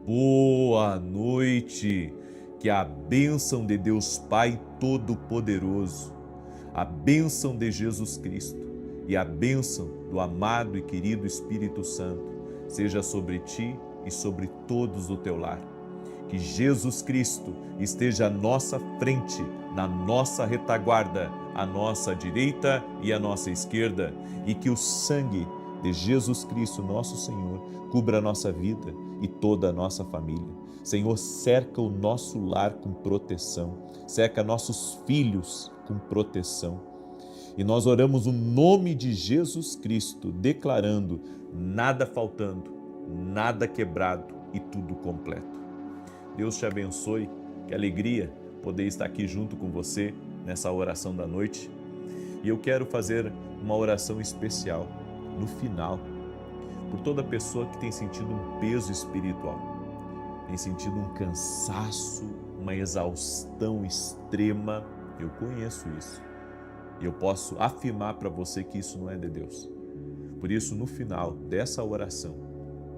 Boa noite, que a bênção de Deus Pai Todo-Poderoso, a bênção de Jesus Cristo e a bênção do amado e querido Espírito Santo seja sobre ti e sobre todos do teu lar. Que Jesus Cristo esteja à nossa frente, na nossa retaguarda, à nossa direita e à nossa esquerda, e que o sangue de Jesus Cristo, nosso Senhor, cubra a nossa vida e toda a nossa família. Senhor, cerca o nosso lar com proteção, cerca nossos filhos com proteção. E nós oramos o nome de Jesus Cristo, declarando nada faltando, nada quebrado e tudo completo. Deus te abençoe, que alegria poder estar aqui junto com você nessa oração da noite. E eu quero fazer uma oração especial no final, por toda pessoa que tem sentido um peso espiritual, tem sentido um cansaço, uma exaustão extrema. Eu conheço isso e eu posso afirmar para você que isso não é de Deus. Por isso, no final dessa oração,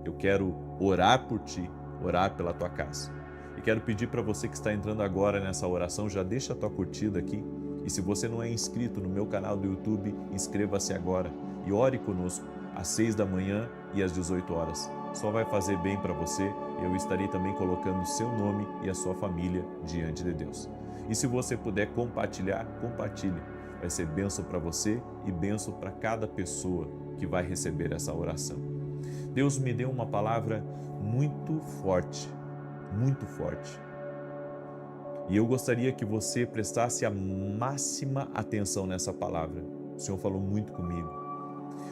eu quero orar por ti, orar pela tua casa. E quero pedir para você que está entrando agora nessa oração, já deixa a tua curtida aqui. E se você não é inscrito no meu canal do YouTube, inscreva-se agora e ore conosco às 6 da manhã e às 18 horas. Só vai fazer bem para você. Eu estarei também colocando o seu nome e a sua família diante de Deus. E se você puder compartilhar, compartilhe. Vai ser bênção para você e bênção para cada pessoa que vai receber essa oração. Deus me deu uma palavra muito forte, muito forte. E eu gostaria que você prestasse a máxima atenção nessa palavra. O Senhor falou muito comigo.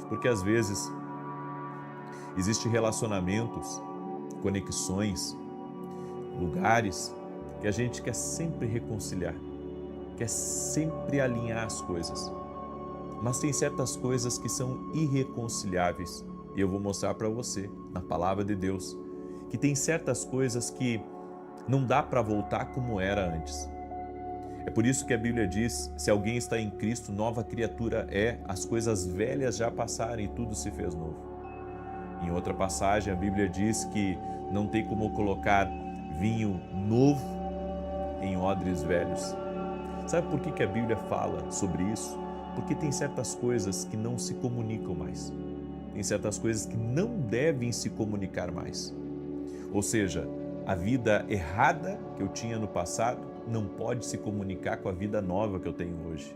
Porque às vezes existem relacionamentos, conexões, lugares que a gente quer sempre reconciliar, quer sempre alinhar as coisas. Mas tem certas coisas que são irreconciliáveis. E eu vou mostrar para você, na palavra de Deus, que tem certas coisas que não dá para voltar como era antes. É por isso que a Bíblia diz, se alguém está em Cristo, nova criatura é, as coisas velhas já passaram e tudo se fez novo. Em outra passagem, a Bíblia diz que não tem como colocar vinho novo em odres velhos. Sabe por que a Bíblia fala sobre isso? Porque tem certas coisas que não se comunicam mais. Tem certas coisas que não devem se comunicar mais. Ou seja, a vida errada que eu tinha no passado não pode se comunicar com a vida nova que eu tenho hoje.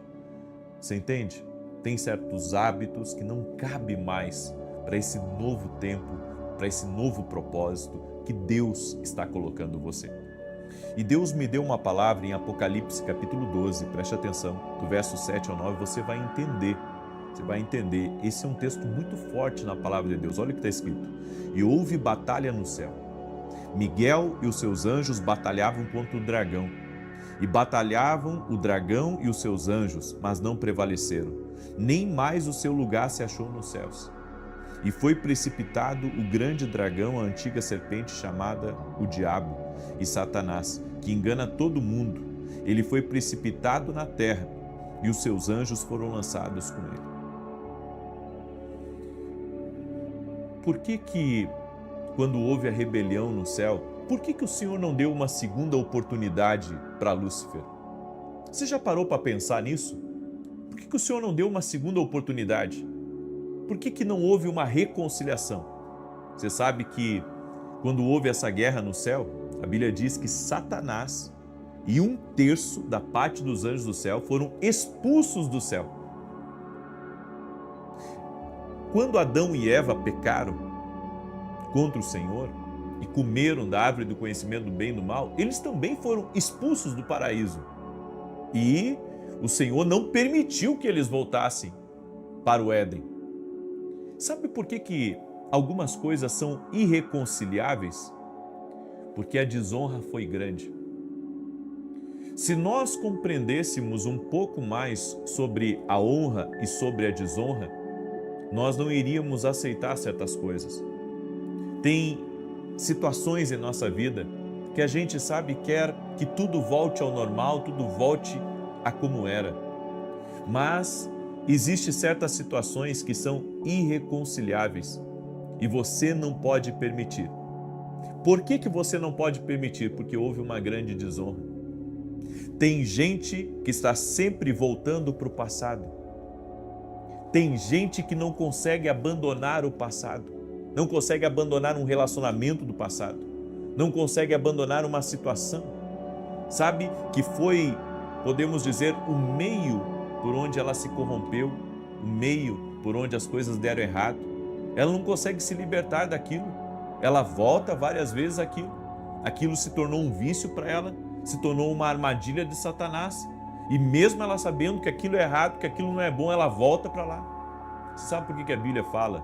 Você entende? Tem certos hábitos que não cabem mais para esse novo tempo, para esse novo propósito que Deus está colocando você. E Deus me deu uma palavra em Apocalipse capítulo 12, preste atenção, do verso 7 ao 9, você vai entender. Você vai entender, esse é um texto muito forte na palavra de Deus. Olha o que está escrito. E houve batalha no céu. Miguel e os seus anjos batalhavam contra o dragão. E batalhavam o dragão e os seus anjos, mas não prevaleceram. Nem mais o seu lugar se achou nos céus. E foi precipitado o grande dragão, a antiga serpente chamada o Diabo e Satanás, que engana todo mundo. Ele foi precipitado na terra e os seus anjos foram lançados com ele. Por que quando houve a rebelião no céu, por que o Senhor não deu uma segunda oportunidade para Lúcifer? Você já parou para pensar nisso? Por que o Senhor não deu uma segunda oportunidade? Por que não houve uma reconciliação? Você sabe que quando houve essa guerra no céu, a Bíblia diz que Satanás e 1/3 da parte dos anjos do céu foram expulsos do céu. Quando Adão e Eva pecaram contra o Senhor e comeram da árvore do conhecimento do bem e do mal, eles também foram expulsos do paraíso. E o Senhor não permitiu que eles voltassem para o Éden. Sabe por que algumas coisas são irreconciliáveis? Porque a desonra foi grande. Se nós compreendêssemos um pouco mais sobre a honra e sobre a desonra, nós não iríamos aceitar certas coisas. Tem situações em nossa vida que a gente sabe quer que tudo volte ao normal, tudo volte a como era. Mas existem certas situações que são irreconciliáveis e você não pode permitir. Por que você não pode permitir? Porque houve uma grande desonra. Tem gente que está sempre voltando para o passado. Tem gente que não consegue abandonar o passado. Não consegue abandonar um relacionamento do passado. Não consegue abandonar uma situação. Sabe que foi, podemos dizer, o meio por onde ela se corrompeu, o meio por onde as coisas deram errado. Ela não consegue se libertar daquilo. Ela volta várias vezes àquilo. Aquilo se tornou um vício para ela, se tornou uma armadilha de Satanás. E mesmo ela sabendo que aquilo é errado, que aquilo não é bom, ela volta para lá. Sabe por que a Bíblia fala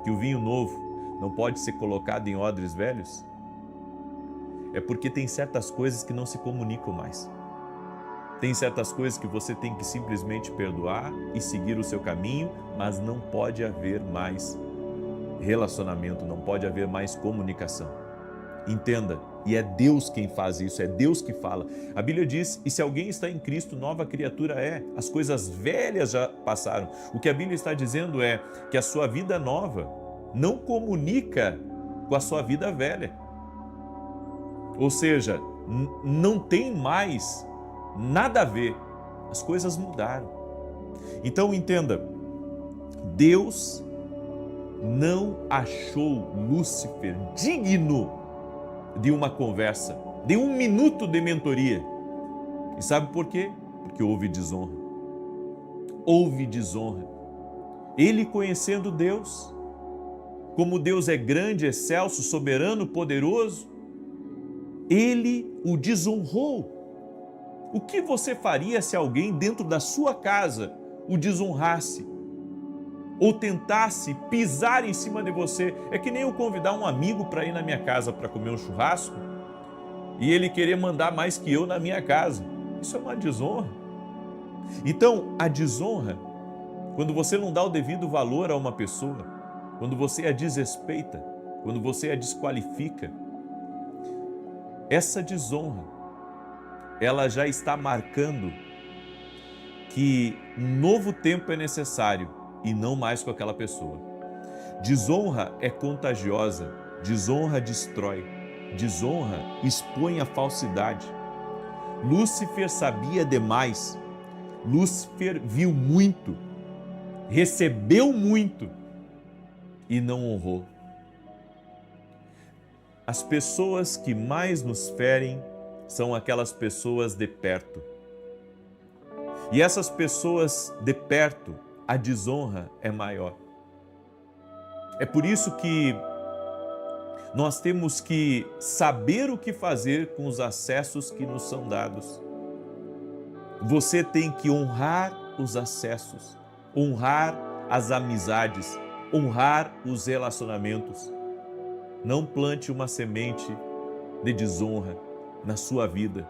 que o vinho novo não pode ser colocado em odres velhos? É porque tem certas coisas que não se comunicam mais. Tem certas coisas que você tem que simplesmente perdoar e seguir o seu caminho, mas não pode haver mais relacionamento, não pode haver mais comunicação. Entenda, e é Deus quem faz isso, é Deus que fala. A Bíblia diz, e se alguém está em Cristo, nova criatura é. As coisas velhas já passaram. O que a Bíblia está dizendo é que a sua vida nova não comunica com a sua vida velha. Ou seja, não tem mais nada a ver. As coisas mudaram. Então entenda, Deus não achou Lúcifer digno de uma conversa, de um minuto de mentoria. E sabe por quê? Porque houve desonra. Houve desonra. Ele conhecendo Deus, como Deus é grande, excelso, soberano, poderoso, ele o desonrou. O que você faria se alguém dentro da sua casa o desonrasse? Ou tentasse pisar em cima de você? É que nem eu convidar um amigo para ir na minha casa para comer um churrasco e ele querer mandar mais que eu na minha casa. Isso é uma desonra. Então, a desonra, quando você não dá o devido valor a uma pessoa, quando você a desrespeita, quando você a desqualifica, essa desonra, ela já está marcando que um novo tempo é necessário e não mais com aquela pessoa. Desonra é contagiosa, desonra destrói, desonra expõe a falsidade. Lúcifer sabia demais, Lúcifer viu muito, recebeu muito e não honrou. As pessoas que mais nos ferem são aquelas pessoas de perto. E essas pessoas de perto, a desonra é maior. É por isso que nós temos que saber o que fazer com os acessos que nos são dados. Você tem que honrar os acessos, honrar as amizades, honrar os relacionamentos. Não plante uma semente de desonra na sua vida,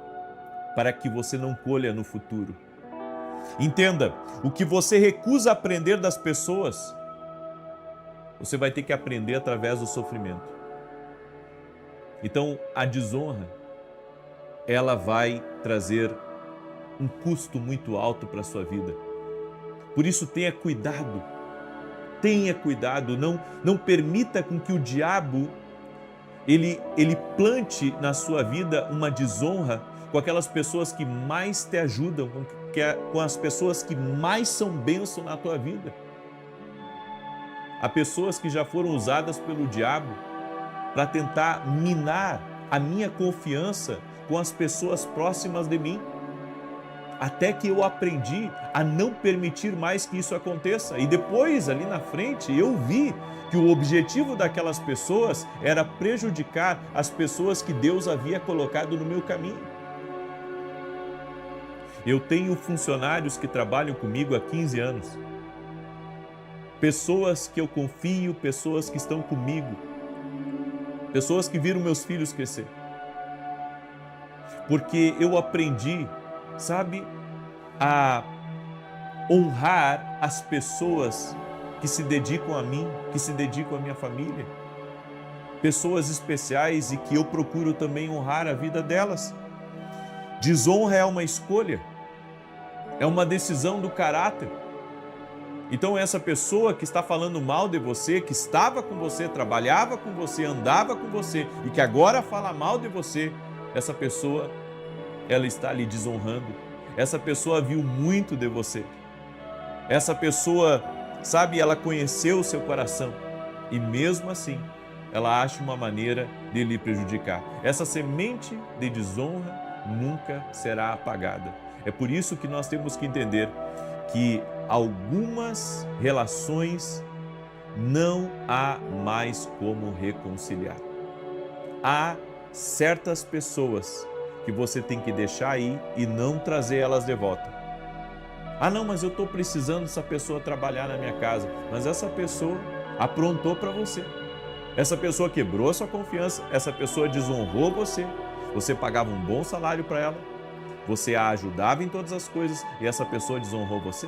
para que você não colha no futuro. Entenda, o que você recusa aprender das pessoas, você vai ter que aprender através do sofrimento. Então, a desonra, ela vai trazer um custo muito alto para a sua vida. Por isso, tenha cuidado, não permita com que o diabo ele plante na sua vida uma desonra com aquelas pessoas que mais te ajudam, com as pessoas que mais são bênção na tua vida. Há pessoas que já foram usadas pelo diabo para tentar minar a minha confiança com as pessoas próximas de mim. Até que eu aprendi a não permitir mais que isso aconteça. E depois, ali na frente, eu vi que o objetivo daquelas pessoas era prejudicar as pessoas que Deus havia colocado no meu caminho. Eu tenho funcionários que trabalham comigo há 15 anos. Pessoas que eu confio, pessoas que estão comigo. Pessoas que viram meus filhos crescer. Porque eu aprendi, sabe, a honrar as pessoas que se dedicam a mim, que se dedicam à minha família. Pessoas especiais e que eu procuro também honrar a vida delas. Desonra é uma escolha, é uma decisão do caráter. Então essa pessoa que está falando mal de você, que estava com você, trabalhava com você, andava com você e que agora fala mal de você, essa pessoa, ela está lhe desonrando. Essa pessoa viu muito de você. Essa pessoa, sabe, ela conheceu o seu coração e mesmo assim, ela acha uma maneira de lhe prejudicar. Essa semente de desonra nunca será apagada. É por isso que nós temos que entender que algumas relações não há mais como reconciliar. Há certas pessoas que você tem que deixar aí e não trazer elas de volta. Ah não, mas eu estou precisando dessa pessoa trabalhar na minha casa. Mas essa pessoa aprontou para você. Essa pessoa quebrou a sua confiança, essa pessoa desonrou você. Você pagava um bom salário para ela, você a ajudava em todas as coisas e essa pessoa desonrou você.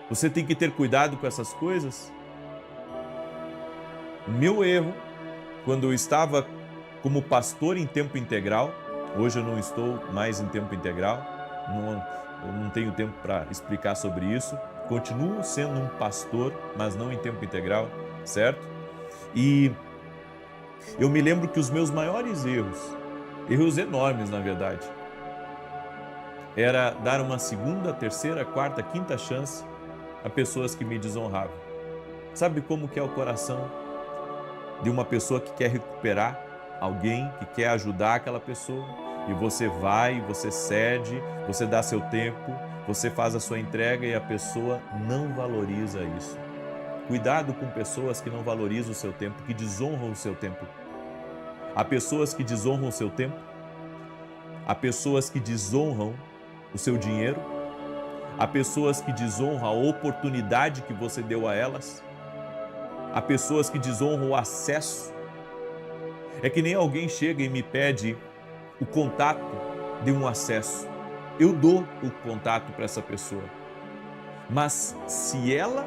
Você tem que ter cuidado com essas coisas. Meu erro, quando eu estava como pastor em tempo integral, hoje eu não estou mais em tempo integral, eu não tenho tempo para explicar sobre isso, continuo sendo um pastor, mas não em tempo integral, certo? E eu me lembro que os meus maiores erros enormes na verdade, era dar uma segunda, terceira, quarta, quinta chance a pessoas que me desonravam. Sabe como que é o coração de uma pessoa que quer recuperar alguém, que quer ajudar aquela pessoa? E você vai, você cede, você dá seu tempo, você faz a sua entrega e a pessoa não valoriza isso. Cuidado com pessoas que não valorizam o seu tempo, que desonram o seu tempo. Há pessoas que desonram o seu tempo, há pessoas que desonram o seu dinheiro, há pessoas que desonram a oportunidade que você deu a elas, há pessoas que desonram o acesso. É que nem alguém chega e me pede o contato de um acesso. Eu dou o contato para essa pessoa. Mas se ela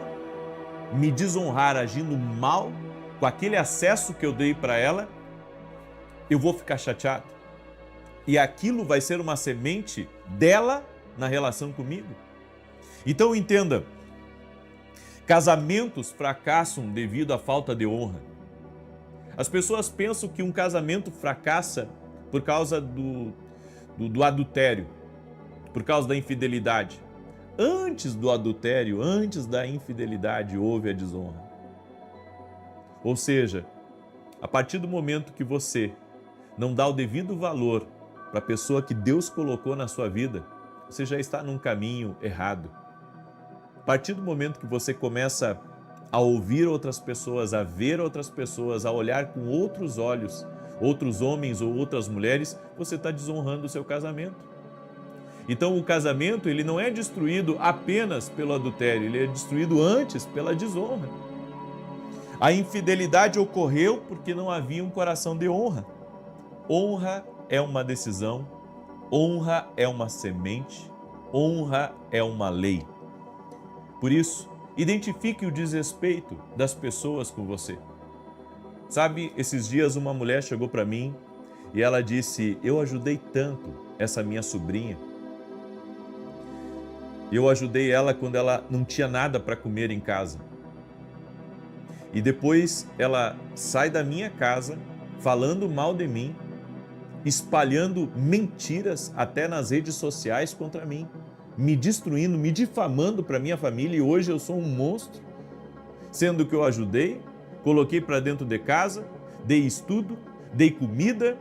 me desonrar agindo mal com aquele acesso que eu dei para ela, eu vou ficar chateado. E aquilo vai ser uma semente dela na relação comigo. Então entenda, casamentos fracassam devido à falta de honra. As pessoas pensam que um casamento fracassa por causa do adultério, por causa da infidelidade. Antes do adultério, antes da infidelidade, houve a desonra. Ou seja, a partir do momento que você não dá o devido valor para a pessoa que Deus colocou na sua vida, você já está num caminho errado. A partir do momento que você começa a ouvir outras pessoas, a ver outras pessoas, a olhar com outros olhos, outros homens ou outras mulheres, você está desonrando o seu casamento. Então o casamento ele não é destruído apenas pelo adultério, ele é destruído antes pela desonra. A infidelidade ocorreu porque não havia um coração de honra. Honra é uma decisão, honra é uma semente, honra é uma lei. Por isso, identifique o desrespeito das pessoas com você. Sabe, esses dias uma mulher chegou para mim e ela disse: eu ajudei tanto essa minha sobrinha. Eu ajudei ela quando ela não tinha nada para comer em casa. E depois ela sai da minha casa falando mal de mim, espalhando mentiras até nas redes sociais contra mim, me destruindo, me difamando para minha família e hoje eu sou um monstro, sendo que eu ajudei, coloquei para dentro de casa, dei estudo, dei comida,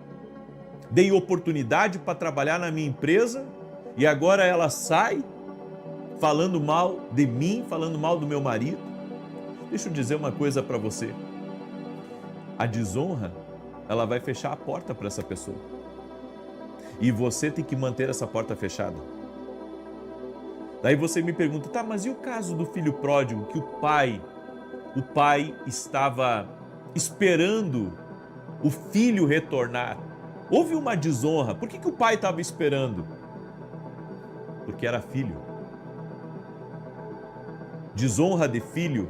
dei oportunidade para trabalhar na minha empresa e agora ela sai falando mal de mim, falando mal do meu marido. Deixa eu dizer uma coisa para você. A desonra, ela vai fechar a porta para essa pessoa. E você tem que manter essa porta fechada. Daí você me pergunta, tá, mas e o caso do filho pródigo que o pai estava esperando o filho retornar? Houve uma desonra. Por que o pai estava esperando? Porque era filho. Desonra de filho,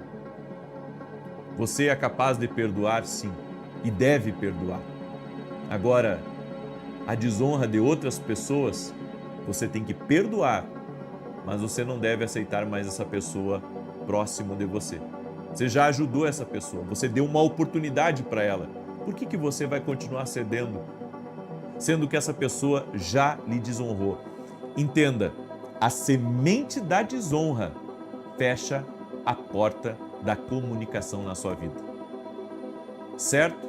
você é capaz de perdoar, sim, e deve perdoar. Agora, a desonra de outras pessoas, você tem que perdoar, mas você não deve aceitar mais essa pessoa próximo de você. Você já ajudou essa pessoa, você deu uma oportunidade para ela. Por que você vai continuar cedendo, sendo que essa pessoa já lhe desonrou? Entenda, a semente da desonra fecha a porta da comunicação na sua vida. Certo?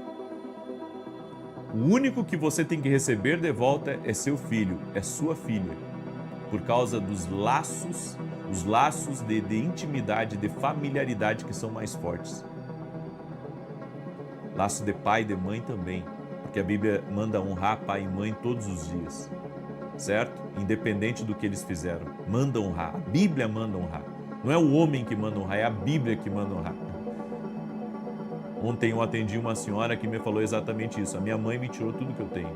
O único que você tem que receber de volta é seu filho, é sua filha, por causa dos laços, os laços de intimidade, de familiaridade que são mais fortes. Laço de pai e de mãe também, porque a Bíblia manda honrar pai e mãe todos os dias, certo? Independente do que eles fizeram, manda honrar, a Bíblia manda honrar. Não é o homem que manda honrar, é a Bíblia que manda honrar. Ontem eu atendi uma senhora que me falou exatamente isso. A minha mãe me tirou tudo que eu tenho.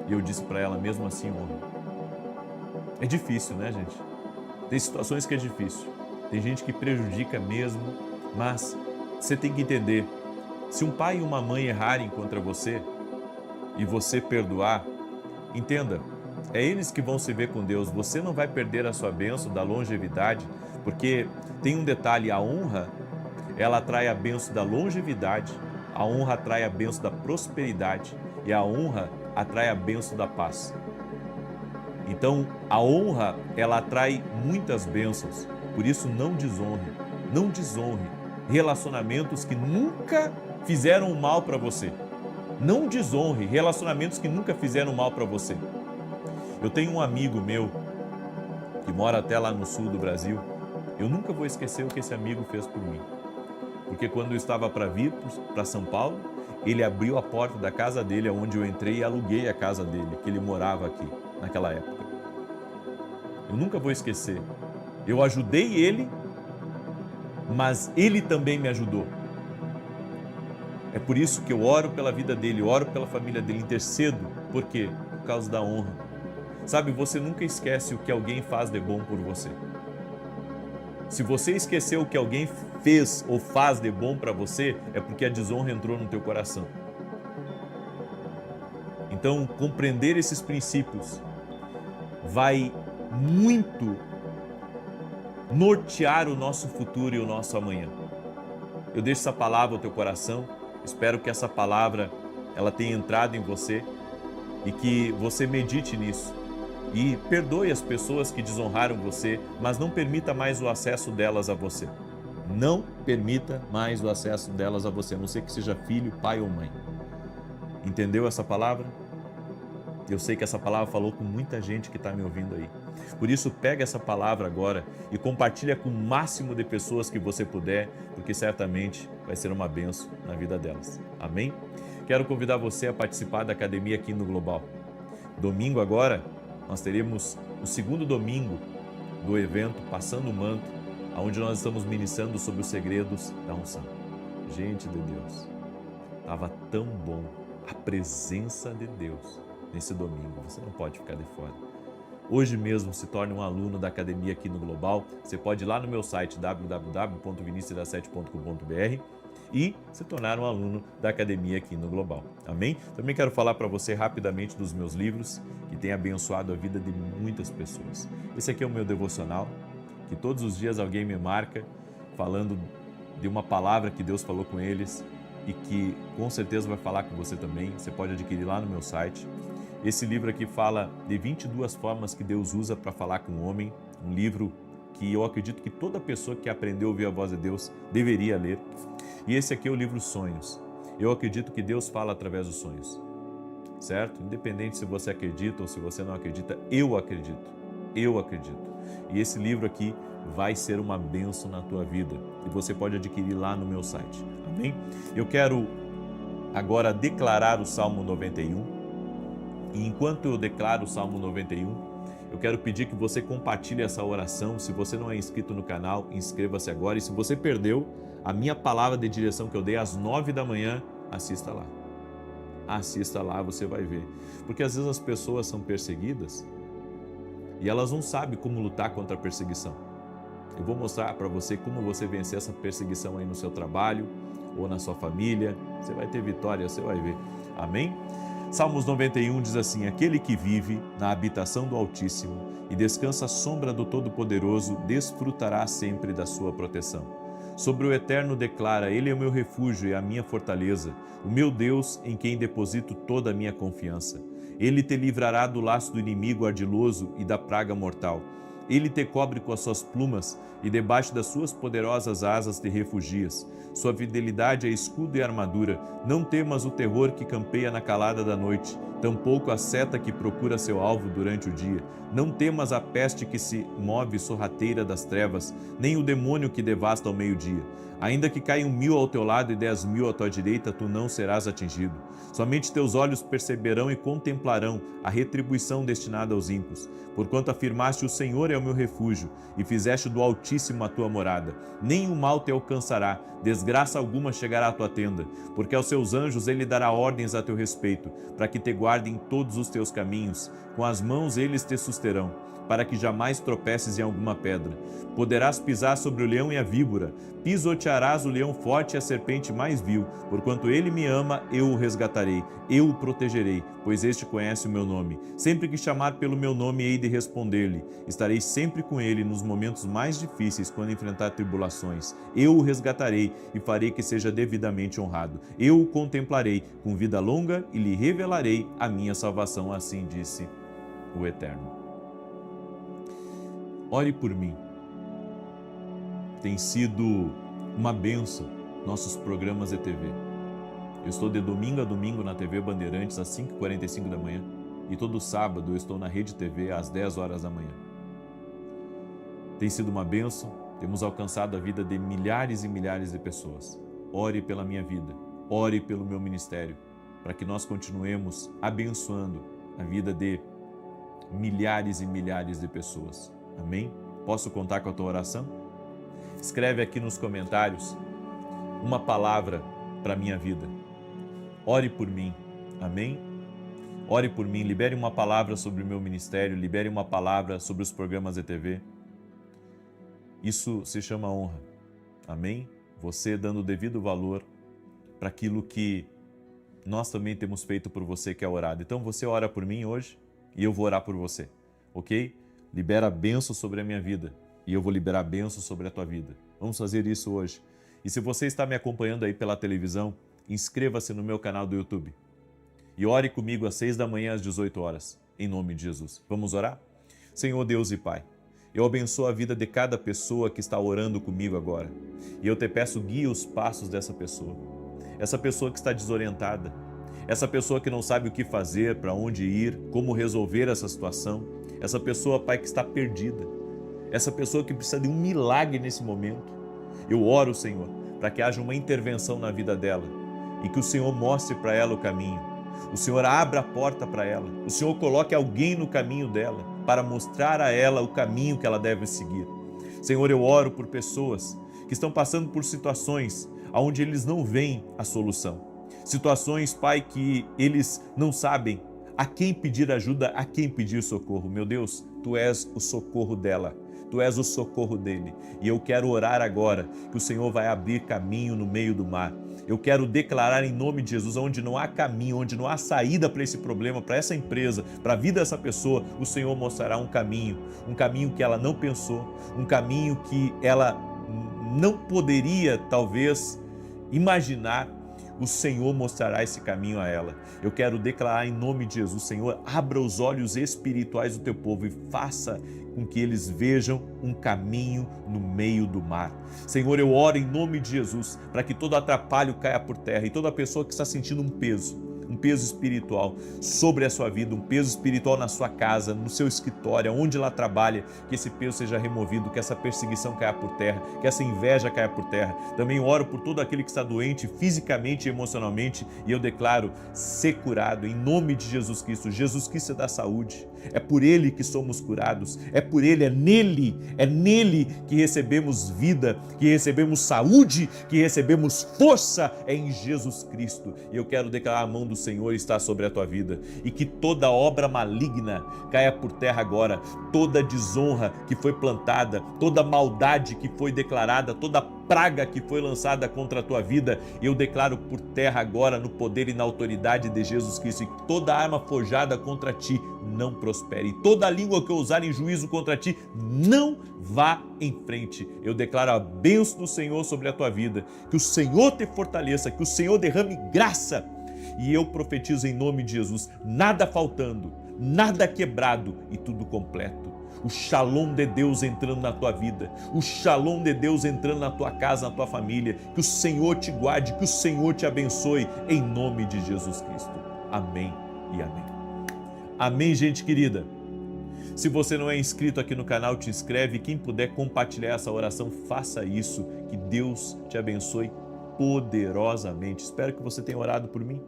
E eu disse para ela, mesmo assim, honra. É difícil, né, gente? Tem situações que é difícil. Tem gente que prejudica mesmo, mas você tem que entender, se um pai e uma mãe errarem contra você e você perdoar, entenda, é eles que vão se ver com Deus. Você não vai perder a sua bênção da longevidade, porque tem um detalhe, a honra, ela atrai a bênção da longevidade, a honra atrai a bênção da prosperidade e a honra atrai a bênção da paz. Então, a honra, ela atrai muitas bênçãos, por isso não desonre relacionamentos que nunca fizeram mal para você. Não desonre relacionamentos que nunca fizeram mal para você. Eu tenho um amigo meu que mora até lá no sul do Brasil. Eu nunca vou esquecer o que esse amigo fez por mim. Porque quando eu estava para vir para São Paulo, ele abriu a porta da casa dele, onde eu entrei e aluguei a casa dele, que ele morava aqui naquela época. Eu nunca vou esquecer. Eu ajudei ele, mas ele também me ajudou. É por isso que eu oro pela vida dele, oro pela família dele, intercedo. Por quê? Por causa da honra. Sabe, você nunca esquece o que alguém faz de bom por você. Se você esqueceu o que alguém fez ou faz de bom para você, é porque a desonra entrou no teu coração. Então, compreender esses princípios vai muito nortear o nosso futuro e o nosso amanhã. Eu deixo essa palavra ao teu coração, espero que essa palavra ela tenha entrado em você e que você medite nisso. E perdoe as pessoas que desonraram você, mas não permita mais o acesso delas a você. Não permita mais o acesso delas a você, a não ser que seja filho, pai ou mãe. Entendeu essa palavra? Eu sei que essa palavra falou com muita gente que está me ouvindo aí. Por isso, pega essa palavra agora e compartilha com o máximo de pessoas que você puder, porque certamente vai ser uma bênção na vida delas. Amém? Quero convidar você a participar da academia aqui no Global. Domingo agora, nós teremos o segundo domingo do evento Passando o Manto, onde nós estamos ministrando sobre os segredos da unção. Gente de Deus, estava tão bom a presença de Deus nesse domingo, você não pode ficar de fora. Hoje mesmo se torne um aluno da academia aqui no Global, você pode ir lá no meu site www.vinicius17.com.br e se tornar um aluno da academia aqui no Global. Amém? Também quero falar para você rapidamente dos meus livros, que têm abençoado a vida de muitas pessoas. Esse aqui é o meu devocional, que todos os dias alguém me marca falando de uma palavra que Deus falou com eles e que com certeza vai falar com você também. Você pode adquirir lá no meu site. Esse livro aqui fala de 22 formas que Deus usa para falar com o homem, um livro que eu acredito que toda pessoa que aprendeu a ouvir a voz de Deus deveria ler. E esse aqui é o livro Sonhos. Eu acredito que Deus fala através dos sonhos, certo? Independente se você acredita ou se você não acredita, eu acredito. Eu acredito. E esse livro aqui vai ser uma bênção na tua vida e você pode adquirir lá no meu site. Amém? Eu quero agora declarar o Salmo 91. E enquanto eu declaro o Salmo 91, eu quero pedir que você compartilhe essa oração. Se você não é inscrito no canal, inscreva-se agora. E se você perdeu a minha palavra de direção que eu dei às 9 da manhã, assista lá. Assista lá, você vai ver. Porque às vezes as pessoas são perseguidas e elas não sabem como lutar contra a perseguição. Eu vou mostrar para você como você vencer essa perseguição aí no seu trabalho ou na sua família. Você vai ter vitória, você vai ver. Amém? Salmos 91 diz assim: aquele que vive na habitação do Altíssimo e descansa à sombra do Todo-Poderoso, desfrutará sempre da sua proteção. Sobre o Eterno declara: ele é o meu refúgio e a minha fortaleza, o meu Deus em quem deposito toda a minha confiança. Ele te livrará do laço do inimigo ardiloso e da praga mortal. Ele te cobre com as suas plumas e debaixo das suas poderosas asas te refugias. Sua fidelidade é escudo e armadura. Não temas o terror que campeia na calada da noite, tampouco a seta que procura seu alvo durante o dia. Não temas a peste que se move sorrateira das trevas, nem o demônio que devasta ao meio-dia. Ainda que caiam 1000 ao teu lado e 10.000 à tua direita, tu não serás atingido. Somente teus olhos perceberão e contemplarão a retribuição destinada aos ímpios. Porquanto afirmaste: o Senhor é o meu refúgio, e fizeste do Altíssimo a tua morada. Nem o mal te alcançará, desgraça alguma chegará à tua tenda, porque aos seus anjos ele dará ordens a teu respeito, para que te guardem em todos os teus caminhos. Com as mãos eles te susterão, para que jamais tropeces em alguma pedra. Poderás pisar sobre o leão e a víbora, pisotearás o leão forte e a serpente mais vil. Porquanto ele me ama, eu o resgatarei, eu o protegerei, pois este conhece o meu nome. Sempre que chamar pelo meu nome, hei de responder-lhe. Estarei sempre com ele nos momentos mais difíceis, quando enfrentar tribulações. Eu o resgatarei e farei que seja devidamente honrado. Eu o contemplarei com vida longa e lhe revelarei a minha salvação, assim disse o Eterno. Ore por mim. Tem sido uma bênção nossos programas de TV. Eu estou de domingo a domingo na TV Bandeirantes às 5h45 da manhã e todo sábado eu estou na Rede TV às 10 horas da manhã. Tem sido uma bênção, temos alcançado a vida de milhares e milhares de pessoas. Ore pela minha vida, ore pelo meu ministério, para que nós continuemos abençoando a vida de milhares e milhares de pessoas. Amém? Posso contar com a tua oração? Escreve aqui nos comentários uma palavra para a minha vida. Ore por mim. Amém? Ore por mim, libere uma palavra sobre o meu ministério, libere uma palavra sobre os programas de TV. Isso se chama honra. Amém? Você dando o devido valor para aquilo que nós também temos feito por você, que é orado. Então você ora por mim hoje e eu vou orar por você, ok? Libera a bênção sobre a minha vida e eu vou liberar a bênção sobre a tua vida. Vamos fazer isso hoje. E se você está me acompanhando aí pela televisão, inscreva-se no meu canal do YouTube. E ore comigo às 6 da manhã, às 18 horas, em nome de Jesus. Vamos orar? Senhor Deus e Pai, eu abençoo a vida de cada pessoa que está orando comigo agora. E eu te peço, guia os passos dessa pessoa. Essa pessoa que está desorientada, essa pessoa que não sabe o que fazer, para onde ir, como resolver essa situação. Essa pessoa, Pai, que está perdida. Essa pessoa que precisa de um milagre nesse momento. Eu oro, Senhor, para que haja uma intervenção na vida dela e que o Senhor mostre para ela o caminho. O Senhor abra a porta para ela. O Senhor coloque alguém no caminho dela para mostrar a ela o caminho que ela deve seguir. Senhor, eu oro por pessoas que estão passando por situações onde eles não veem a solução. Situações, Pai, que eles não sabem a quem pedir ajuda, a quem pedir socorro. Meu Deus, Tu és o socorro dela. Tu és o socorro dele. E eu quero orar agora que o Senhor vai abrir caminho no meio do mar. Eu quero declarar em nome de Jesus, onde não há caminho, onde não há saída para esse problema, para essa empresa, para a vida dessa pessoa, o Senhor mostrará um caminho que ela não pensou, um caminho que ela não poderia, talvez, imaginar. O Senhor mostrará esse caminho a ela. Eu quero declarar em nome de Jesus, Senhor, abra os olhos espirituais do teu povo e faça com que eles vejam um caminho no meio do mar. Senhor, eu oro em nome de Jesus para que todo atrapalho caia por terra e toda pessoa que está sentindo um peso espiritual sobre a sua vida, um peso espiritual na sua casa, no seu escritório, onde ela trabalha, que esse peso seja removido, que essa perseguição caia por terra, que essa inveja caia por terra. Também oro por todo aquele que está doente fisicamente e emocionalmente e eu declaro ser curado em nome de Jesus Cristo. Jesus Cristo dá saúde. É por Ele que somos curados, é por Ele, é nele que recebemos vida, que recebemos saúde, que recebemos força, é em Jesus Cristo. E eu quero declarar a mão do Senhor está sobre a tua vida e que toda obra maligna caia por terra agora, toda desonra que foi plantada, toda maldade que foi declarada, toda praga que foi lançada contra a tua vida, eu declaro por terra agora no poder e na autoridade de Jesus Cristo, e toda arma forjada contra ti não prospere, e toda língua que ousar em juízo contra ti não vá em frente. Eu declaro a bênção do Senhor sobre a tua vida, que o Senhor te fortaleça, que o Senhor derrame graça, e eu profetizo em nome de Jesus, nada faltando, nada quebrado e tudo completo. O shalom de Deus entrando na tua vida, o shalom de Deus entrando na tua casa, na tua família, que o Senhor te guarde, que o Senhor te abençoe, em nome de Jesus Cristo. Amém e amém. Amém, gente querida. Se você não é inscrito aqui no canal, te inscreve. Quem puder compartilhar essa oração, faça isso. Que Deus te abençoe poderosamente. Espero que você tenha orado por mim.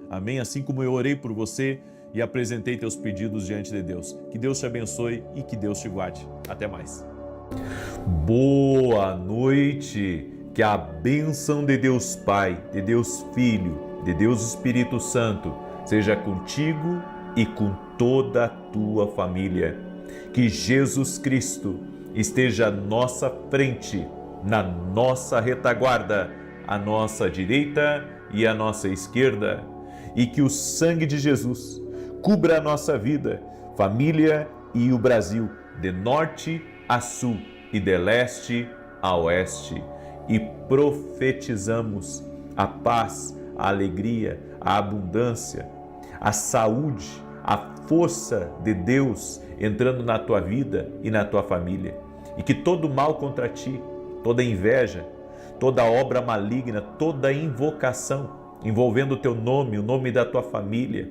Amém? Assim como eu orei por você e apresentei teus pedidos diante de Deus. Que Deus te abençoe e que Deus te guarde. Até mais. Boa noite. Que a bênção de Deus Pai, de Deus Filho, de Deus Espírito Santo seja contigo e com toda a tua família. Que Jesus Cristo esteja à nossa frente, na nossa retaguarda, à nossa direita e à nossa esquerda. E que o sangue de Jesus cubra a nossa vida, família e o Brasil, de norte a sul e de leste a oeste. E profetizamos a paz, a alegria, a abundância, a saúde, a força de Deus entrando na tua vida e na tua família. E que todo mal contra ti, toda inveja, toda obra maligna, toda invocação envolvendo o teu nome, o nome da tua família,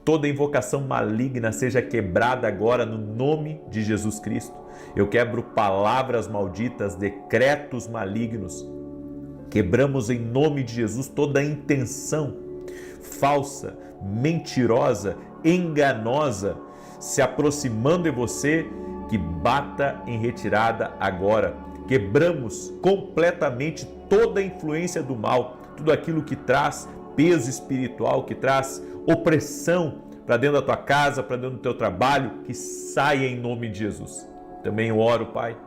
toda invocação maligna seja quebrada agora no nome de Jesus Cristo. Eu quebro palavras malditas, decretos malignos. Quebramos em nome de Jesus toda intenção falsa, mentirosa, enganosa, se aproximando de você, que bata em retirada agora. Quebramos completamente toda a influência do mal, tudo aquilo que traz peso espiritual, que traz opressão para dentro da tua casa, para dentro do teu trabalho, que saia em nome de Jesus. Também eu oro, Pai,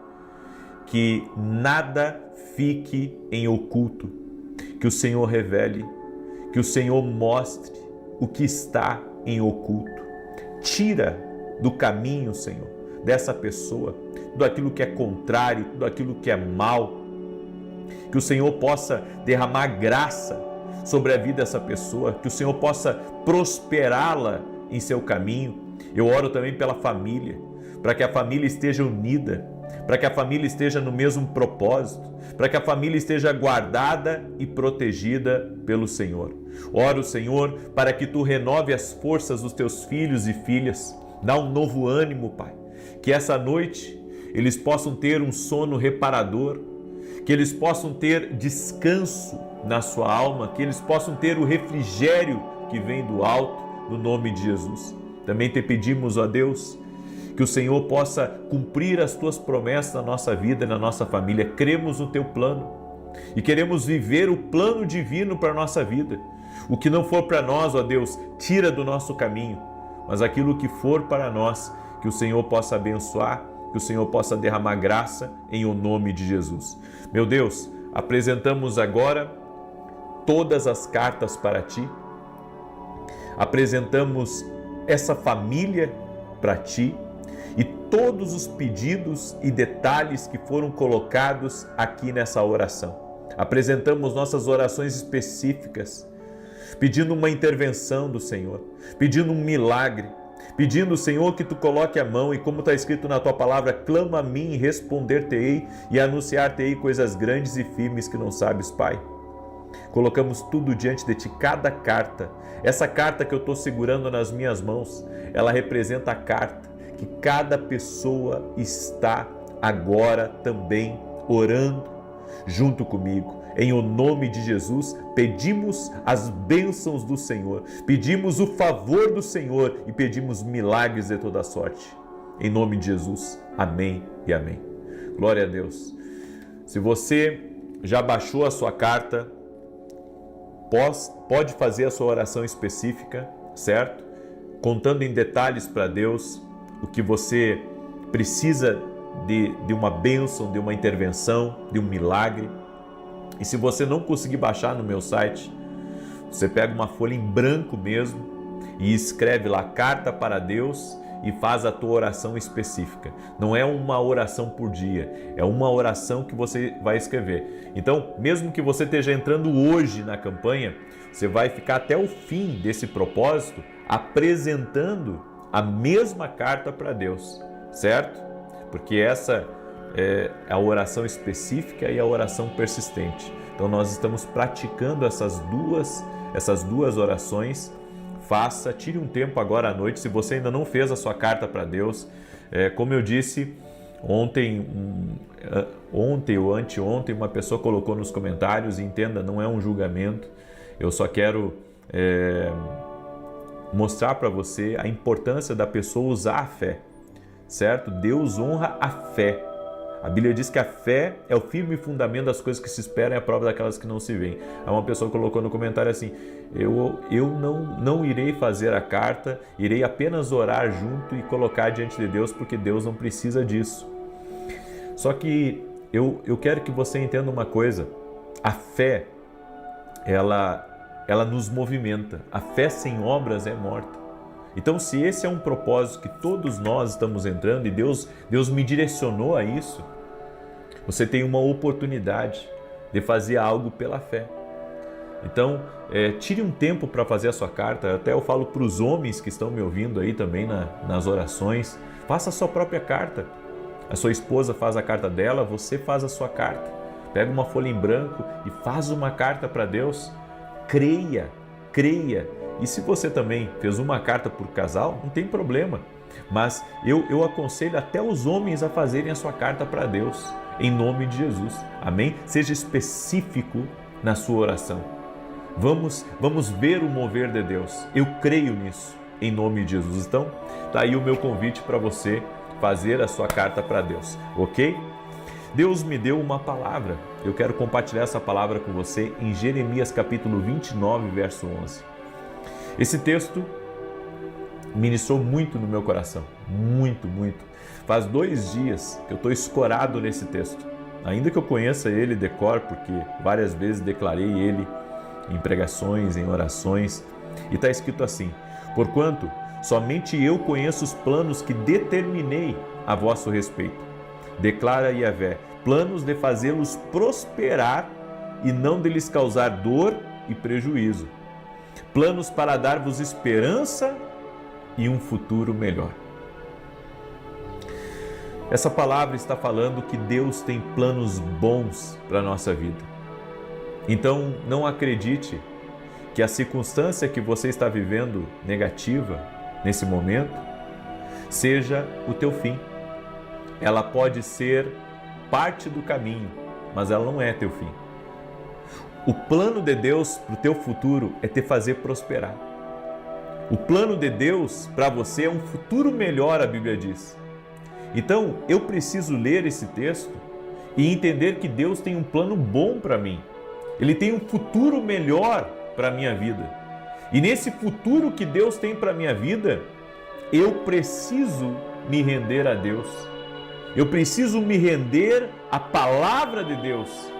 que nada fique em oculto, que o Senhor revele, que o Senhor mostre o que está em oculto. Tira do caminho, Senhor, dessa pessoa, tudo aquilo que é contrário, tudo aquilo que é mal. Que o Senhor possa derramar graça sobre a vida dessa pessoa, que o Senhor possa prosperá-la em seu caminho. Eu oro também pela família, para que a família esteja unida, para que a família esteja no mesmo propósito, para que a família esteja guardada e protegida pelo Senhor. Oro, Senhor, para que Tu renove as forças dos Teus filhos e filhas, dá um novo ânimo, Pai, que essa noite eles possam ter um sono reparador, que eles possam ter descanso na sua alma, que eles possam ter o refrigério que vem do alto, no nome de Jesus. Também te pedimos, ó Deus, que o Senhor possa cumprir as Tuas promessas na nossa vida e na nossa família. Cremos no Teu plano e queremos viver o plano divino para a nossa vida. O que não for para nós, ó Deus, tira do nosso caminho, mas aquilo que for para nós, que o Senhor possa abençoar, que o Senhor possa derramar graça em o nome de Jesus. Meu Deus, apresentamos agora todas as cartas para Ti, apresentamos essa família para Ti e todos os pedidos e detalhes que foram colocados aqui nessa oração. Apresentamos nossas orações específicas, pedindo uma intervenção do Senhor, pedindo um milagre, pedindo, Senhor, que Tu coloque a mão e, como está escrito na Tua palavra, clama a mim e responder-te-ei e anunciar-te-ei coisas grandes e firmes que não sabes, Pai. Colocamos tudo diante de Ti, cada carta. Essa carta que eu estou segurando nas minhas mãos, ela representa a carta que cada pessoa está agora também orando junto comigo. Em o nome de Jesus, pedimos as bênçãos do Senhor, pedimos o favor do Senhor e pedimos milagres de toda sorte. Em nome de Jesus, amém e amém. Glória a Deus. Se você já baixou a sua carta, pode fazer a sua oração específica, certo? Contando em detalhes para Deus o que você precisa de uma bênção, de uma intervenção, de um milagre. E se você não conseguir baixar no meu site, você pega uma folha em branco mesmo e escreve lá Carta para Deus e faz a tua oração específica. Não é uma oração por dia, é uma oração que você vai escrever. Então, mesmo que você esteja entrando hoje na campanha, você vai ficar até o fim desse propósito apresentando a mesma carta para Deus, certo? Porque essa é a oração específica e a oração persistente. Então nós estamos praticando essas duas orações. Tire um tempo agora à noite, se você ainda não fez a sua carta para Deus. Como eu disse, ontem ou anteontem, uma pessoa colocou nos comentários, entenda, não é um julgamento, eu só quero mostrar para você a importância da pessoa usar a fé, certo? Deus honra a fé. A Bíblia diz que a fé é o firme fundamento das coisas que se esperam e a prova daquelas que não se veem. Aí uma pessoa colocou no comentário assim, eu não irei fazer a carta, irei apenas orar junto e colocar diante de Deus, porque Deus não precisa disso. Só que eu quero que você entenda uma coisa, a fé, ela nos movimenta, a fé sem obras é morta. Então, se esse é um propósito que todos nós estamos entrando e Deus me direcionou a isso, você tem uma oportunidade de fazer algo pela fé. Então, tire um tempo para fazer a sua carta. Até eu falo para os homens que estão me ouvindo aí também nas orações, faça a sua própria carta. A sua esposa faz a carta dela, você faz a sua carta. Pega uma folha em branco e faz uma carta para Deus. Creia. E se você também fez uma carta por casal, não tem problema. Mas eu aconselho até os homens a fazerem a sua carta para Deus, em nome de Jesus. Amém? Seja específico na sua oração. Vamos ver o mover de Deus. Eu creio nisso, em nome de Jesus. Então, está aí o meu convite para você fazer a sua carta para Deus, ok? Deus me deu uma palavra. Eu quero compartilhar essa palavra com você em Jeremias capítulo 29, verso 11. Esse texto ministrou muito no meu coração, muito. Faz 2 dias que eu estou escorado nesse texto, ainda que eu conheça ele de cor, porque várias vezes declarei ele em pregações, em orações, e está escrito assim: porquanto somente eu conheço os planos que determinei a vosso respeito, declara Yahvé, planos de fazê-los prosperar e não de lhes causar dor e prejuízo, planos para dar-vos esperança e um futuro melhor. Essa palavra está falando que Deus tem planos bons para a nossa vida. Então, não acredite que a circunstância que você está vivendo negativa nesse momento seja o teu fim. Ela pode ser parte do caminho, mas ela não é teu fim. O plano de Deus para o teu futuro é te fazer prosperar. O plano de Deus para você é um futuro melhor, a Bíblia diz. Então, eu preciso ler esse texto e entender que Deus tem um plano bom para mim. Ele tem um futuro melhor para a minha vida. E nesse futuro que Deus tem para a minha vida, eu preciso me render a Deus. Eu preciso me render à palavra de Deus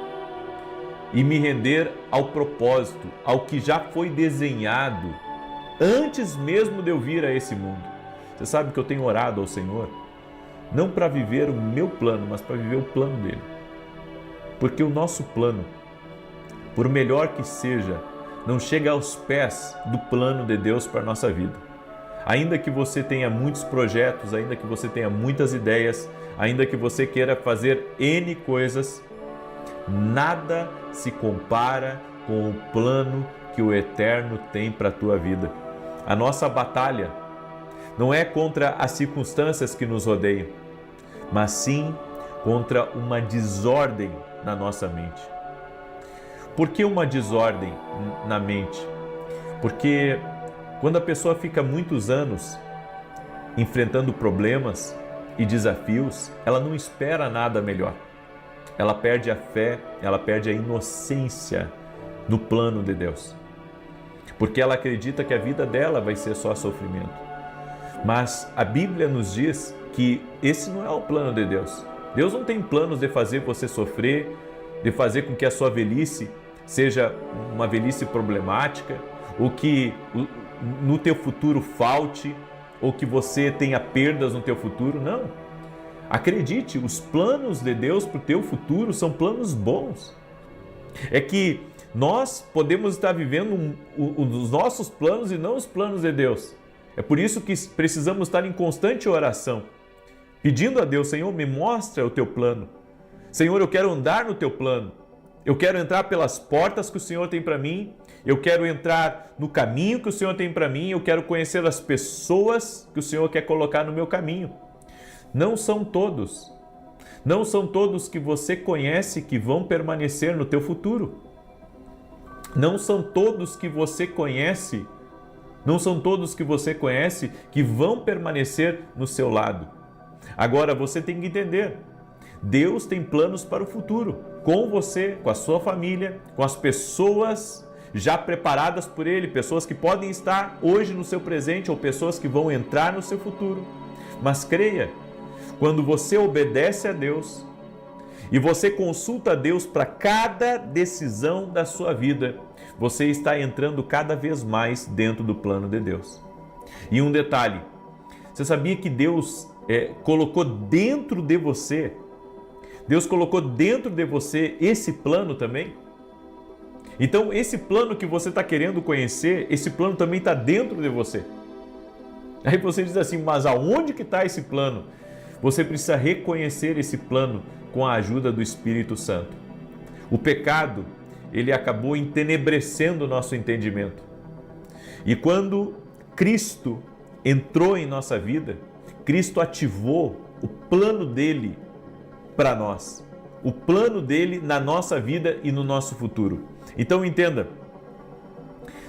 e me render ao propósito, ao que já foi desenhado antes mesmo de eu vir a esse mundo. Você sabe que eu tenho orado ao Senhor, não para viver o meu plano, mas para viver o plano dele. Porque o nosso plano, por melhor que seja, não chega aos pés do plano de Deus para a nossa vida. Ainda que você tenha muitos projetos, ainda que você tenha muitas ideias, ainda que você queira fazer N coisas, nada se compara com o plano que o Eterno tem para a tua vida. A nossa batalha não é contra as circunstâncias que nos rodeiam, mas sim contra uma desordem na nossa mente. Por que uma desordem na mente? Porque quando a pessoa fica muitos anos enfrentando problemas e desafios, ela não espera nada melhor. Ela perde a fé, ela perde a inocência no plano de Deus. Porque ela acredita que a vida dela vai ser só sofrimento. Mas a Bíblia nos diz que esse não é o plano de Deus. Deus não tem planos de fazer você sofrer de fazer com que a sua velhice seja uma velhice problemática, ou que no teu futuro falte, ou que você tenha perdas no teu futuro. Não. Acredite, os planos de Deus para o teu futuro são planos bons. É que nós podemos estar vivendo os nossos planos e não os planos de Deus. É por isso que precisamos estar em constante oração, pedindo a Deus: Senhor, me mostra o teu plano. Senhor, eu quero andar no teu plano. Eu quero entrar pelas portas que o Senhor tem para mim. Eu quero entrar no caminho que o Senhor tem para mim. Eu quero conhecer as pessoas que o Senhor quer colocar no meu caminho. Não são todos que você conhece que vão permanecer no teu futuro. Não são todos que você conhece que vão permanecer no seu lado. Agora você tem que entender, Deus tem planos para o futuro, com você, com a sua família, com as pessoas já preparadas por Ele, pessoas que podem estar hoje no seu presente ou pessoas que vão entrar no seu futuro. Mas creia, quando você obedece a Deus e você consulta a Deus para cada decisão da sua vida, você está entrando cada vez mais dentro do plano de Deus. E um detalhe, você sabia que Deus colocou dentro de você esse plano também? Então esse plano que você está querendo conhecer, esse plano também está dentro de você. Aí você diz assim: mas aonde que está esse plano? Você precisa reconhecer esse plano com a ajuda do Espírito Santo. O pecado, ele acabou entenebrecendo o nosso entendimento. E quando Cristo entrou em nossa vida, Cristo ativou o plano dele para nós, o plano dele na nossa vida e no nosso futuro. Então entenda,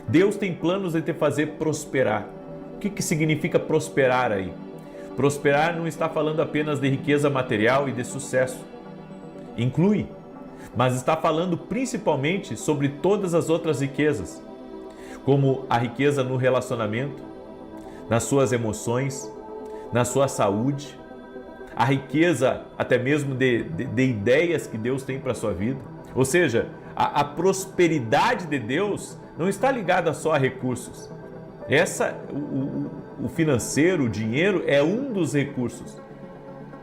Deus tem planos de te fazer prosperar. O que significa prosperar aí? Prosperar não está falando apenas de riqueza material e de sucesso. Inclui, mas está falando principalmente sobre todas as outras riquezas, como a riqueza no relacionamento, nas suas emoções, na sua saúde, a riqueza até mesmo de ideias que Deus tem para a sua vida. Ou seja, a prosperidade de Deus não está ligada só a recursos. O financeiro, o dinheiro é um dos recursos.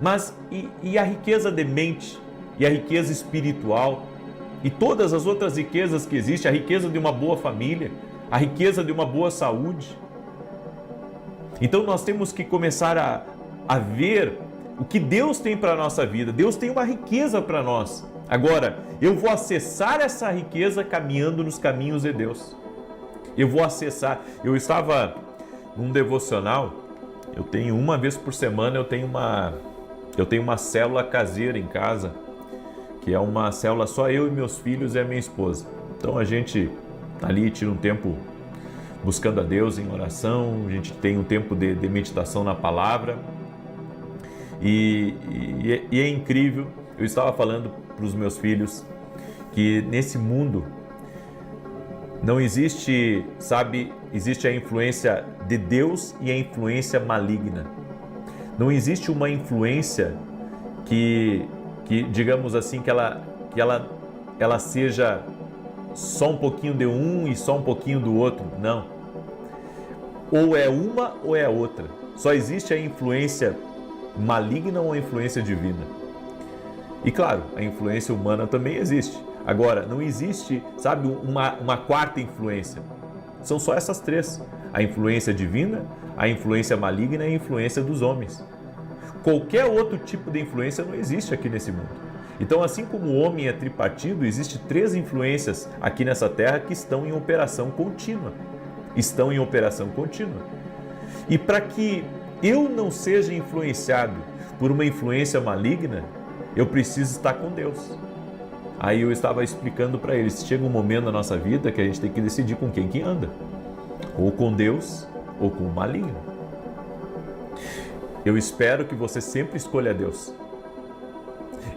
Mas e a riqueza de mente? E a riqueza espiritual? E todas as outras riquezas que existem? A riqueza de uma boa família? A riqueza de uma boa saúde? Então nós temos que começar a ver o que Deus tem para a nossa vida. Deus tem uma riqueza para nós. Agora, eu vou acessar essa riqueza caminhando nos caminhos de Deus. Eu vou acessar. Eu estava num devocional, eu tenho uma vez por semana, eu tenho uma célula caseira em casa, que é uma célula só eu e meus filhos e a minha esposa. Então a gente ali tira um tempo buscando a Deus em oração, a gente tem um tempo de meditação na palavra. E é incrível, eu estava falando para os meus filhos que nesse mundo não existe, existe a influência de Deus e a influência maligna. Não existe uma influência que digamos assim, que ela seja só um pouquinho de um e só um pouquinho do outro. Não. Ou é uma ou é a outra. Só existe a influência maligna ou a influência divina. E claro, a influência humana também existe. Agora, não existe, uma quarta influência. São só essas três. A influência divina, a influência maligna e a influência dos homens. Qualquer outro tipo de influência não existe aqui nesse mundo. Então, assim como o homem é tripartido, existe três influências aqui nessa terra que estão em operação contínua. E para que eu não seja influenciado por uma influência maligna, eu preciso estar com Deus. Aí eu estava explicando para eles, chega um momento na nossa vida que a gente tem que decidir com quem que anda. Ou com Deus, ou com o maligno. Eu espero que você sempre escolha Deus.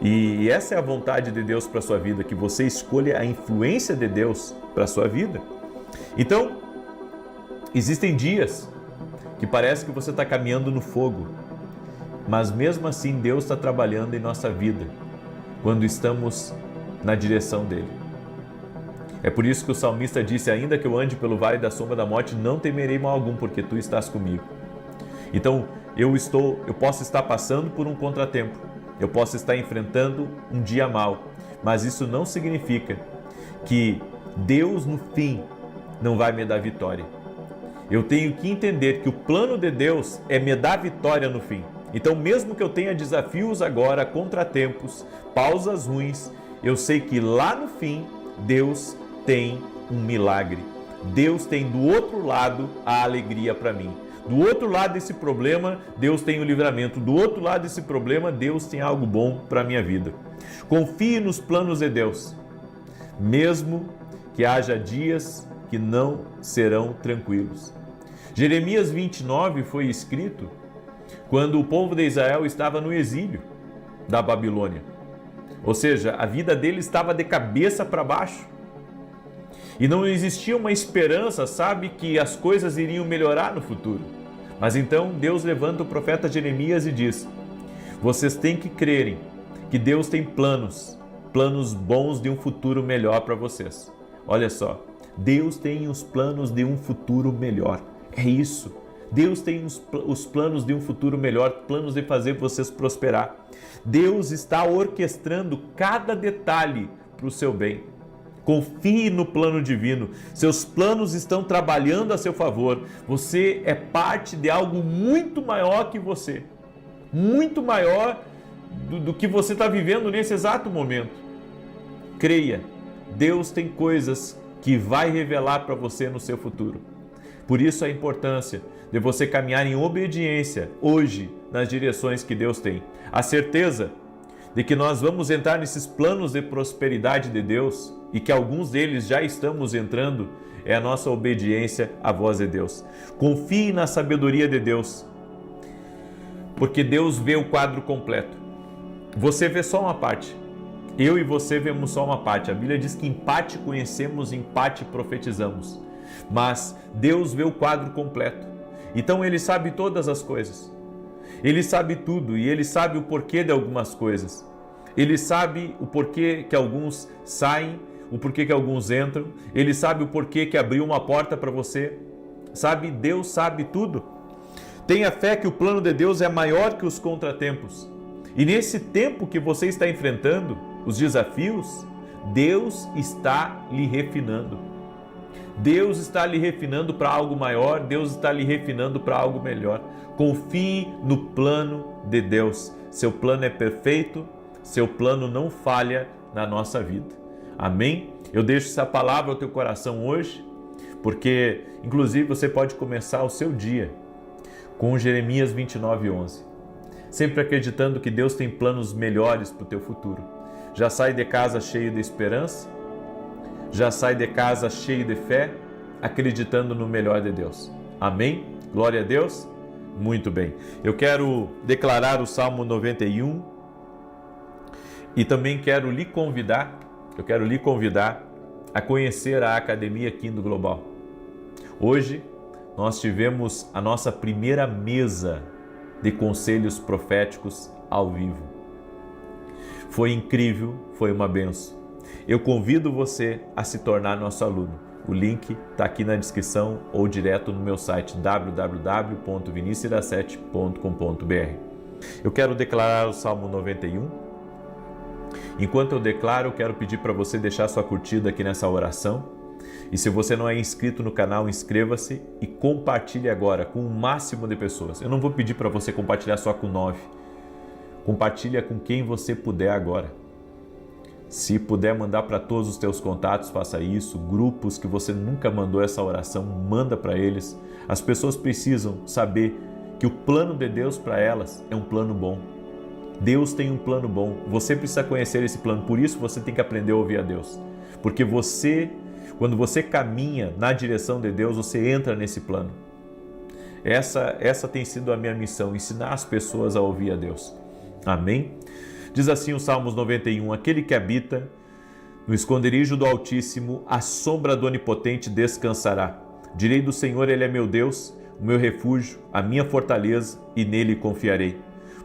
E essa é a vontade de Deus para a sua vida, que você escolha a influência de Deus para a sua vida. Então, existem dias que parece que você está caminhando no fogo, mas mesmo assim Deus está trabalhando em nossa vida, quando estamos na direção dele. É por isso que o salmista disse: ainda que eu ande pelo vale da sombra da morte, não temerei mal algum, porque tu estás comigo. Então, eu posso estar passando por um contratempo, eu posso estar enfrentando um dia mau, mas isso não significa que Deus no fim não vai me dar vitória. Eu tenho que entender que o plano de Deus é me dar vitória no fim. Então, mesmo que eu tenha desafios agora, contratempos, pausas ruins, eu sei que lá no fim Deus tem um milagre. Deus tem do outro lado a alegria para mim. Do outro lado desse problema, Deus tem o livramento. Do outro lado desse problema, Deus tem algo bom para a minha vida. Confie nos planos de Deus, mesmo que haja dias que não serão tranquilos. Jeremias 29 foi escrito quando o povo de Israel estava no exílio da Babilônia. Ou seja, a vida dele estava de cabeça para baixo. E não existia uma esperança, sabe, que as coisas iriam melhorar no futuro. Mas então Deus levanta o profeta Jeremias e diz: vocês têm que crerem que Deus tem planos bons de um futuro melhor para vocês. Olha só, Deus tem os planos de um futuro melhor. É isso. Deus tem os planos de um futuro melhor, planos de fazer vocês prosperar. Deus está orquestrando cada detalhe para o seu bem. Confie no plano divino. Seus planos estão trabalhando a seu favor. Você é parte de algo muito maior que você. Muito maior do que você está vivendo nesse exato momento. Creia, Deus tem coisas que vai revelar para você no seu futuro. Por isso a importância de você caminhar em obediência hoje nas direções que Deus tem. A certeza de que nós vamos entrar nesses planos de prosperidade de Deus e que alguns deles já estamos entrando é a nossa obediência à voz de Deus. Confie na sabedoria de Deus, porque Deus vê o quadro completo. Você vê só uma parte. Eu e você vemos só uma parte. A Bíblia diz que em parte conhecemos, em parte profetizamos. Mas Deus vê o quadro completo. Então Ele sabe todas as coisas. Ele sabe tudo e Ele sabe o porquê de algumas coisas. Ele sabe o porquê que alguns saem, o porquê que alguns entram. Ele sabe o porquê que abriu uma porta para você. Sabe, Deus sabe tudo. Tenha fé que o plano de Deus é maior que os contratempos. E nesse tempo que você está enfrentando, os desafios, Deus está lhe refinando. Deus está lhe refinando para algo maior, Deus está lhe refinando para algo melhor. Confie no plano de Deus. Seu plano é perfeito, seu plano não falha na nossa vida. Amém? Eu deixo essa palavra ao teu coração hoje, porque inclusive você pode começar o seu dia com Jeremias 29:11. Sempre acreditando que Deus tem planos melhores para o teu futuro. Já sai de casa cheio de esperança, já sai de casa cheio de fé, acreditando no melhor de Deus. Amém? Glória a Deus? Muito bem. Eu quero declarar o Salmo 91 e também quero lhe convidar a conhecer a Academia Quindo Global. Hoje nós tivemos a nossa primeira mesa de conselhos proféticos ao vivo. Foi incrível, foi uma bênção. Eu convido você a se tornar nosso aluno. O link está aqui na descrição ou direto no meu site www.vinicius7.com.br. Eu quero declarar o Salmo 91. Enquanto eu declaro, eu quero pedir para você deixar sua curtida aqui nessa oração. E se você não é inscrito no canal, inscreva-se e compartilhe agora com o máximo de pessoas. Eu não vou pedir para você compartilhar só com 9. Compartilha com quem você puder agora. Se puder mandar para todos os teus contatos, faça isso. Grupos que você nunca mandou essa oração, manda para eles. As pessoas precisam saber que o plano de Deus para elas é um plano bom. Deus tem um plano bom. Você precisa conhecer esse plano. Por isso você tem que aprender a ouvir a Deus. Porque quando você caminha na direção de Deus, você entra nesse plano. Essa tem sido a minha missão, ensinar as pessoas a ouvir a Deus. Amém? Diz assim o Salmos 91, aquele que habita no esconderijo do Altíssimo, à sombra do Onipotente descansará. Direi do Senhor, Ele é meu Deus, o meu refúgio, a minha fortaleza, e nele confiarei.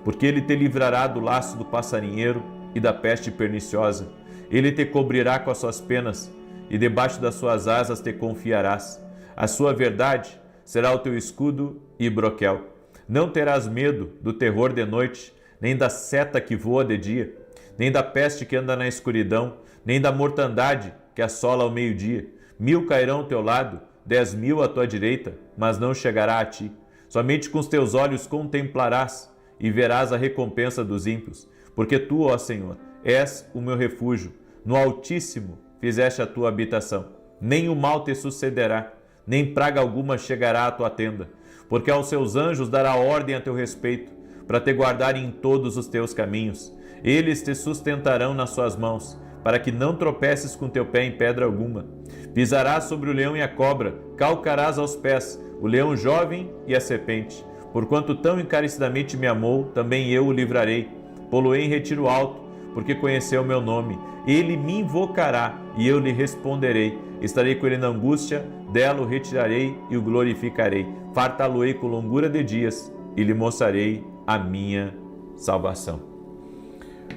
Porque Ele te livrará do laço do passarinheiro e da peste perniciosa. Ele te cobrirá com as suas penas e debaixo das suas asas te confiarás. A sua verdade será o teu escudo e broquel. Não terás medo do terror de noite, nem da seta que voa de dia, nem da peste que anda na escuridão, nem da mortandade que assola ao meio-dia. 1000 cairão ao teu lado, 10.000 à tua direita, mas não chegará a ti. Somente com os teus olhos contemplarás e verás a recompensa dos ímpios, porque tu, ó Senhor, és o meu refúgio. No Altíssimo fizeste a tua habitação. Nem o mal te sucederá, nem praga alguma chegará à tua tenda, porque aos seus anjos dará ordem a teu respeito, para te guardarem em todos os teus caminhos. Eles te sustentarão nas suas mãos, para que não tropeces com teu pé em pedra alguma. Pisarás sobre o leão e a cobra, calcarás aos pés o leão jovem e a serpente. Porquanto tão encarecidamente me amou, também eu o livrarei. Pô-lo-ei em retiro alto, porque conheceu o meu nome. Ele me invocará e eu lhe responderei. Estarei com ele na angústia, dela o retirarei e o glorificarei. Fartá-lo-ei com longura de dias e lhe mostrarei a minha salvação.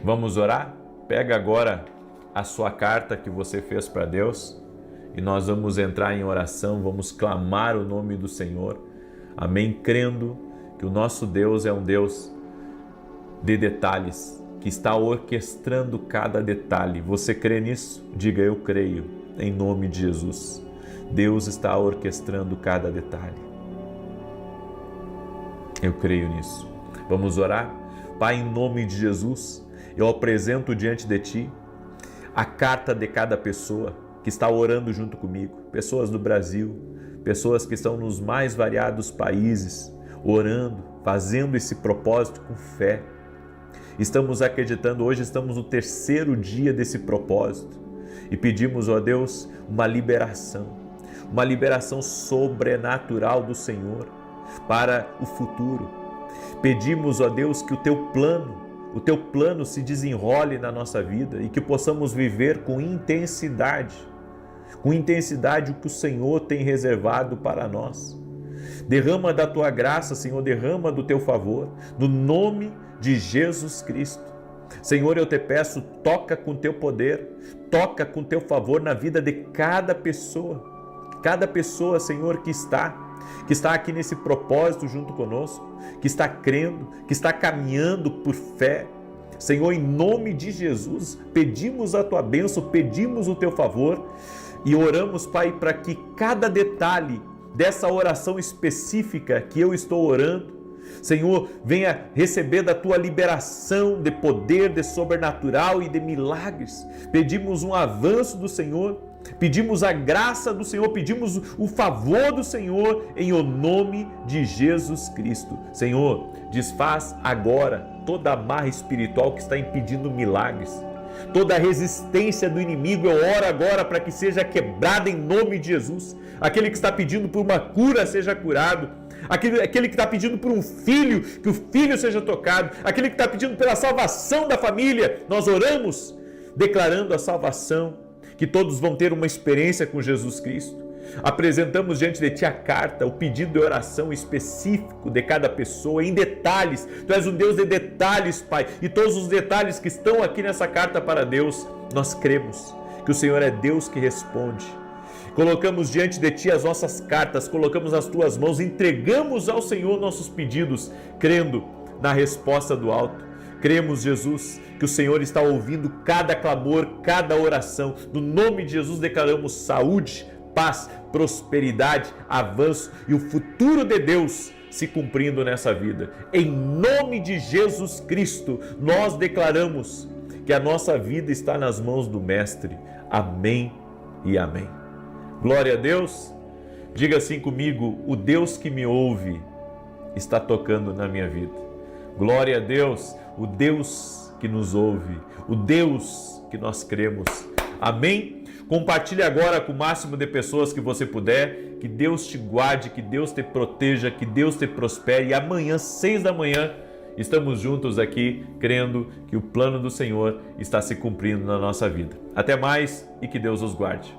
Vamos orar? Pega agora a sua carta que você fez para Deus e nós vamos entrar em oração, vamos clamar o nome do Senhor. Amém? Crendo que o nosso Deus é um Deus de detalhes, que está orquestrando cada detalhe. Você crê nisso? Diga: eu creio, em nome de Jesus. Deus está orquestrando cada detalhe. Eu creio nisso. Vamos orar? Pai, em nome de Jesus, eu apresento diante de Ti a carta de cada pessoa que está orando junto comigo. Pessoas do Brasil, pessoas que estão nos mais variados países, orando, fazendo esse propósito com fé. Estamos acreditando, hoje estamos no 3º dia desse propósito e pedimos, ó Deus, uma liberação sobrenatural do Senhor para o futuro. Pedimos, ó Deus, que o Teu plano se desenrole na nossa vida e que possamos viver com intensidade o que o Senhor tem reservado para nós. Derrama da Tua graça, Senhor, derrama do Teu favor, no nome de Jesus Cristo. Senhor, eu te peço, toca com Teu poder, toca com Teu favor na vida de cada pessoa, Senhor, que está aqui nesse propósito junto conosco, que está crendo, que está caminhando por fé. Senhor, em nome de Jesus, pedimos a Tua bênção, pedimos o Teu favor e oramos, Pai, para que cada detalhe dessa oração específica que eu estou orando, Senhor, venha receber da Tua liberação de poder, de sobrenatural e de milagres. Pedimos um avanço do Senhor, pedimos a graça do Senhor, pedimos o favor do Senhor em o nome de Jesus Cristo. Senhor, desfaz agora toda a amarra espiritual que está impedindo milagres. Toda a resistência do inimigo, eu oro agora para que seja quebrada em nome de Jesus. Aquele que está pedindo por uma cura seja curado. Aquele que está pedindo por um filho, que o filho seja tocado. Aquele que está pedindo pela salvação da família, nós oramos declarando a salvação, que todos vão ter uma experiência com Jesus Cristo. Apresentamos diante de Ti a carta, o pedido de oração específico de cada pessoa, em detalhes. Tu és um Deus de detalhes, Pai, e todos os detalhes que estão aqui nessa carta para Deus, nós cremos que o Senhor é Deus que responde. Colocamos diante de Ti as nossas cartas, colocamos nas Tuas mãos, entregamos ao Senhor nossos pedidos, crendo na resposta do alto. Cremos, Jesus, que o Senhor está ouvindo cada clamor, cada oração. No nome de Jesus declaramos saúde, paz, prosperidade, avanço e o futuro de Deus se cumprindo nessa vida. Em nome de Jesus Cristo, nós declaramos que a nossa vida está nas mãos do Mestre. Amém e amém. Glória a Deus. Diga assim comigo: o Deus que me ouve está tocando na minha vida. Glória a Deus, o Deus que nos ouve, o Deus que nós cremos. Amém? Compartilhe agora com o máximo de pessoas que você puder. Que Deus te guarde, que Deus te proteja, que Deus te prospere. E amanhã, 6 da manhã, estamos juntos aqui, crendo que o plano do Senhor está se cumprindo na nossa vida. Até mais e que Deus os guarde.